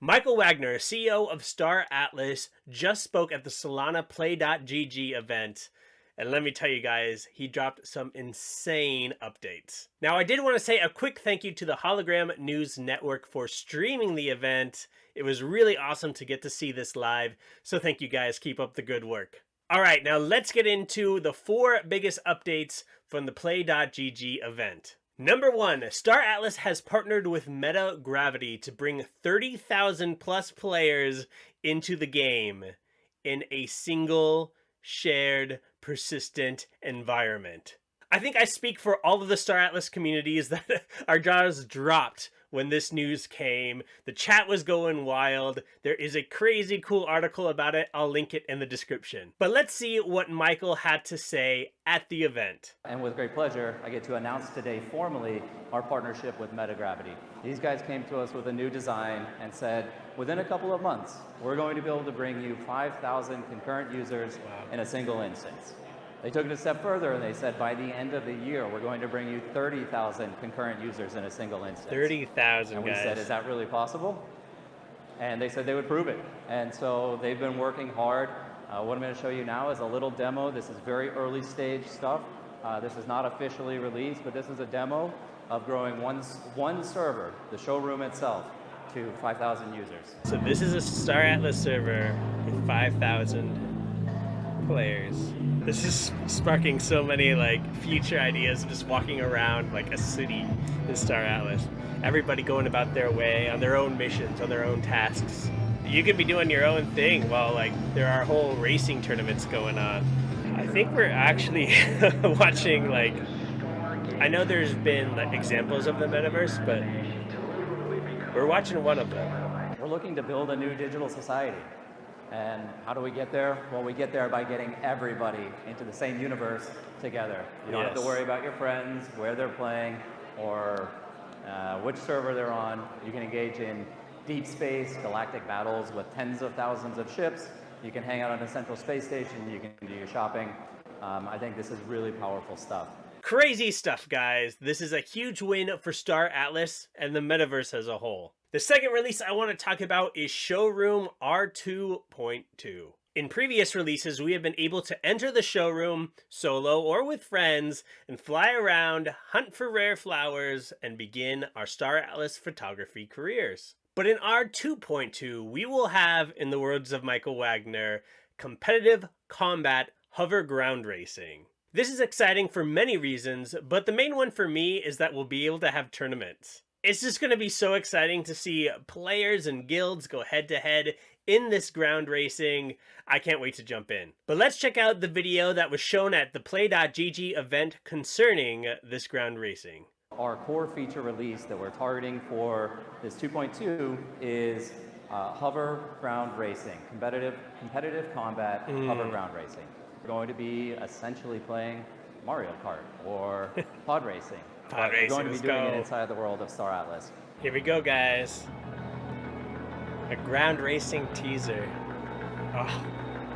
Michael Wagner, CEO of Star Atlas, just spoke at the Solana Play.gg event. And let me tell you guys, he dropped some insane updates. Now, I did want to say a quick thank you to the Hologram News Network for streaming the event. It was really awesome to get to see this live. So thank you guys. Keep up the good work. All right, now let's get into the 4 biggest updates from the Play.gg event. Number 1, Star Atlas has partnered with MetaGravity to bring 30,000 plus players into the game in a single, shared, persistent environment. I think I speak for all of the Star Atlas communities that our jaws dropped when this news came. The chat was going wild. There is a crazy cool article about it. I'll link it in the description. But let's see what Michael had to say at the event. And with great pleasure, I get to announce today formally our partnership with MetaGravity. These guys came to us with a new design and said, within a couple of months, we're going to be able to bring you 5,000 concurrent users in a single instance. They took it a step further and they said, by the end of the year, we're going to bring you 30,000 concurrent users in a single instance. 30,000, and we said, is that really possible? And they said they would prove it. And so they've been working hard. What I'm going to show you now is a little demo. This is very early stage stuff. This is not officially released, but this is a demo of growing one server, the showroom itself, to 5,000 users. So this is a Star Atlas server with 5,000 players. This is sparking so many future ideas of just walking around like a city in Star Atlas. Everybody going about their way on their own missions, on their own tasks. You could be doing your own thing while there are whole racing tournaments going on. I think we're actually watching I know there's been examples of the metaverse, but we're watching one of them. We're looking to build a new digital society. And how do we get there? Well, we get there by getting everybody into the same universe together. You don't have to worry about your friends, where they're playing, or which server they're on. You can engage in deep space, galactic battles with tens of thousands of ships. You can hang out on a central space station. You can do your shopping. I think this is really powerful stuff. Crazy stuff, guys. This is a huge win for Star Atlas and the metaverse as a whole. The second release I want to talk about is Showroom R2.2. In previous releases, we have been able to enter the showroom solo or with friends and fly around, hunt for rare flowers, and begin our Star Atlas photography careers. But in R2.2, we will have, in the words of Michael Wagner, competitive combat hover ground racing. This is exciting for many reasons, but the main one for me is that we'll be able to have tournaments. It's just going to be so exciting to see players and guilds go head-to-head in this ground racing. I can't wait to jump in. But let's check out the video that was shown at the Play.gg event concerning this ground racing. Our core feature release that we're targeting for this 2.2 is hover ground racing, competitive combat hover ground racing. We're going to be essentially playing Mario Kart or pod racing. We're going to be doing it inside the world of Star Atlas. Here we go, guys. A ground racing teaser. Oh,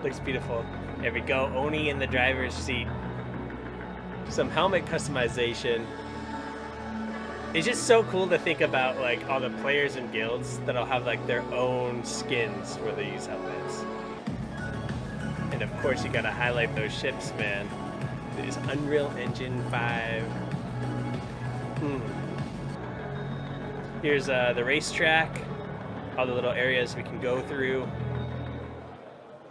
looks beautiful. Here we go, Oni in the driver's seat. Some helmet customization. It's just so cool to think about all the players and guilds that'll have their own skins where they use helmets. And of course you gotta highlight those ships, man. There's Unreal Engine 5. Here's the racetrack, all the little areas we can go through.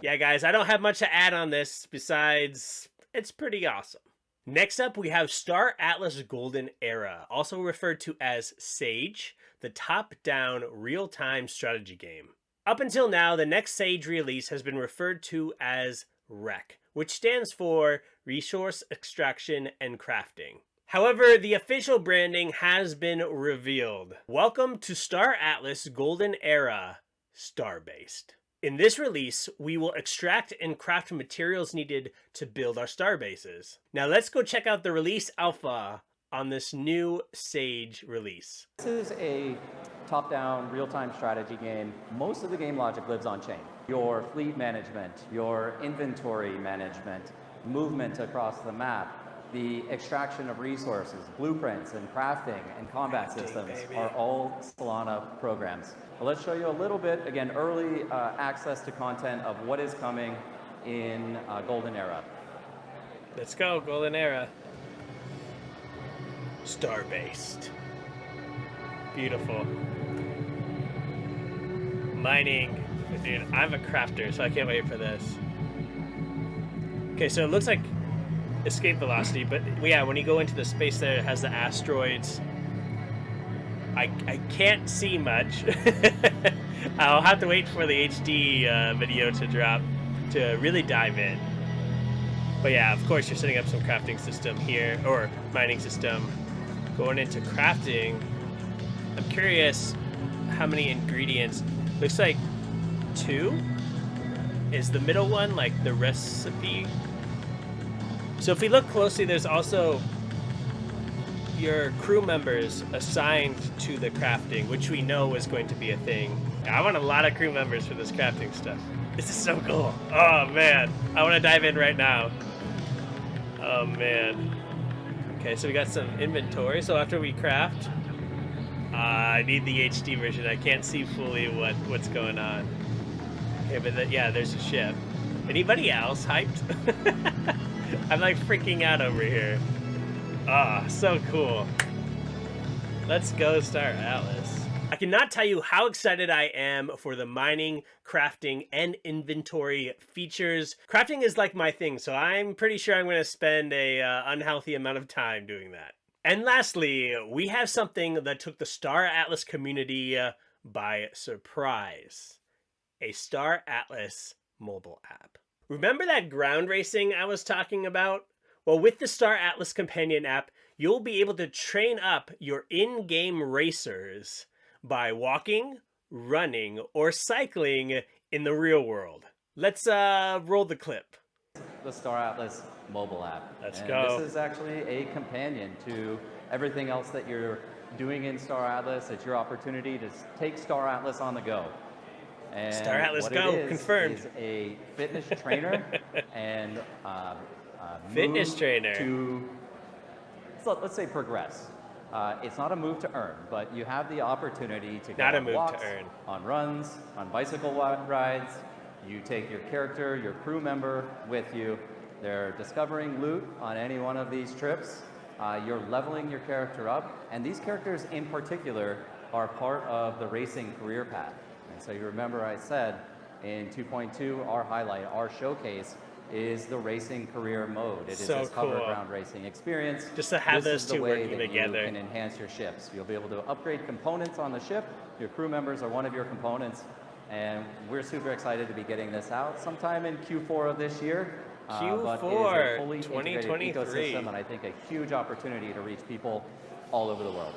Yeah, guys, I don't have much to add on this besides it's pretty awesome. Next up, we have Star Atlas Golden Era, also referred to as Sage, the top-down real-time strategy game. Up until now, the next Sage release has been referred to as REC, which stands for Resource Extraction and Crafting. However, the official branding has been revealed. Welcome to Star Atlas Golden Era, Star-Based. In this release, we will extract and craft materials needed to build our star bases. Now let's go check out the release alpha on this new Sage release. This is a top-down real-time strategy game. Most of the game logic lives on-chain. Your fleet management, your inventory management, movement across the map, The extraction of resources, blueprints, and crafting and combat systems baby. are all Solana programs. But let's show you a little bit, again, early access to content of what is coming in Golden Era. Let's go, Golden Era. Star-based. Beautiful. Mining. Dude, I'm a crafter, so I can't wait for this. Okay, so it looks like escape velocity, but yeah, when you go into the space there, it has the asteroids. I can't see much. I'll have to wait for the HD video to drop to really dive in. But yeah, of course, you're setting up some crafting system here, or mining system. Going into crafting, I'm curious how many ingredients. Looks like 2. Is the middle one like the recipe? So if we look closely, there's also your crew members assigned to the crafting, which we know is going to be a thing. I want a lot of crew members for this crafting stuff. This is so cool. Oh man, I want to dive in right now. Oh man. Okay, so we got some inventory. So after we craft, I need the HD version. I can't see fully what's going on. Okay, but yeah, there's a ship. Anybody else hyped? I'm like freaking out over here. Ah, so cool. Let's go Star Atlas. I cannot tell you how excited I am for the mining, crafting, and inventory features. Crafting is like my thing, so I'm pretty sure I'm going to spend a unhealthy amount of time doing that. And lastly, we have something that took the Star Atlas community by surprise. A Star Atlas mobile app. Remember that ground racing I was talking about? Well, with the Star Atlas companion app, you'll be able to train up your in-game racers by walking, running, or cycling in the real world. Let's roll the clip. The Star Atlas mobile app. Let's and go. This is actually a companion to everything else that you're doing in Star Atlas. It's your opportunity to take Star Atlas on the go. And Star Atlas what Go, it is, confirmed. Is a fitness trainer and Fitness trainer to, so let's say, progress. It's not a move to earn, but you have the opportunity to go Not a on move to walks, earn. on runs, on bicycle rides. You take your character, your crew member with you. They're discovering loot on any one of these trips. You're leveling your character up, and these characters in particular are part of the racing career path. And so you remember I said in 2.2, our highlight, our showcase is the racing career mode. It is So this cool. hoverground racing experience. Just to have this those is the two way working that together. You can enhance your ships. You'll be able to upgrade components on the ship. Your crew members are one of your components. And we're super excited to be getting this out sometime in Q4 of this year. Q4 but it is a fully integrated 2023. ecosystem, and I think a huge opportunity to reach people all over the world.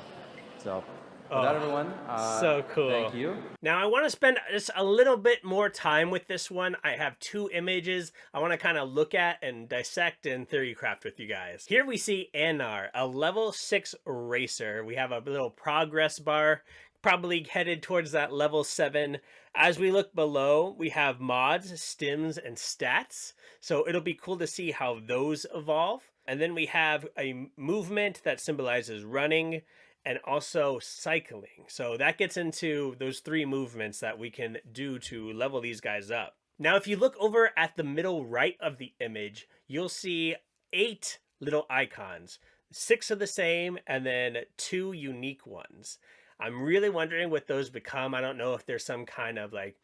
So with that, everyone, so cool. Thank you. Now I want to spend just a little bit more time with this one. I have 2 images I want to kind of look at and dissect and theory craft with you guys. Here we see Anar, a level 6 racer. We have a little progress bar, probably headed towards that level 7. As we look below, we have mods, stims, and stats. So it'll be cool to see how those evolve. And then we have a movement that symbolizes running, and also cycling. So that gets into those 3 movements that we can do to level these guys up. Now, if you look over at the middle right of the image, you'll see 8 little icons. 6 are the same, and then 2 unique ones. I'm really wondering what those become. I don't know if there's some kind of like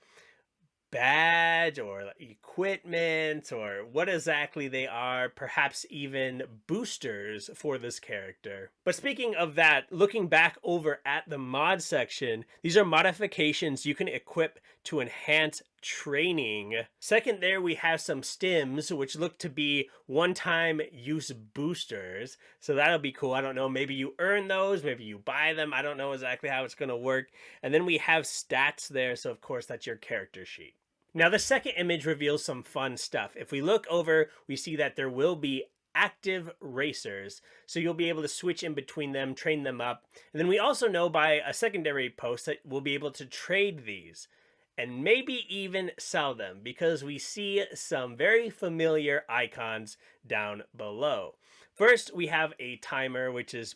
badge or equipment or what exactly they are, perhaps even boosters for this character. But speaking of that, looking back over at the mod section, these are modifications you can equip to enhance training. Second, there we have some stims, which look to be one-time use boosters. So that'll be cool. I don't know, maybe you earn those, maybe you buy them. I don't know exactly how it's going to work. And then we have stats there. So of course, that's your character sheet. Now, the second image reveals some fun stuff. If we look over, we see that there will be active racers. So you'll be able to switch in between them, train them up. And then we also know by a secondary post that we'll be able to trade these and maybe even sell them because we see some very familiar icons down below. First, we have a timer, which is,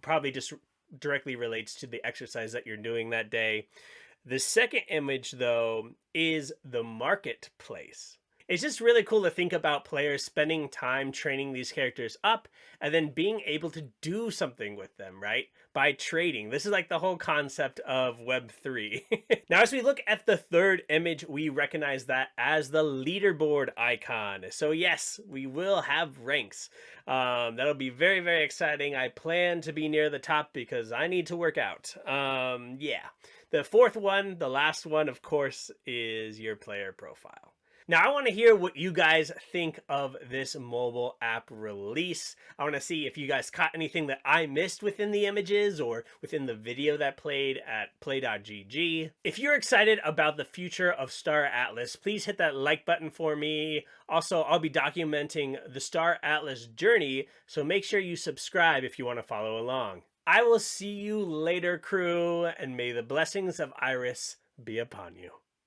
probably just directly relates to the exercise that you're doing that day. The second image, though, is the marketplace. It's just really cool to think about players spending time training these characters up and then being able to do something with them, right? By trading. This is like the whole concept of Web3. Now, as we look at the third image, we recognize that as the leaderboard icon. So, yes, we will have ranks. That'll be very, very exciting. I plan to be near the top because I need to work out. Yeah. The fourth one, the last one, of course, is your player profile. Now, I want to hear what you guys think of this mobile app release. I want to see if you guys caught anything that I missed within the images or within the video that played at play.gg. If you're excited about the future of Star Atlas, please hit that like button for me. Also, I'll be documenting the Star Atlas journey, so make sure you subscribe if you want to follow along. I will see you later, crew, and may the blessings of Iris be upon you.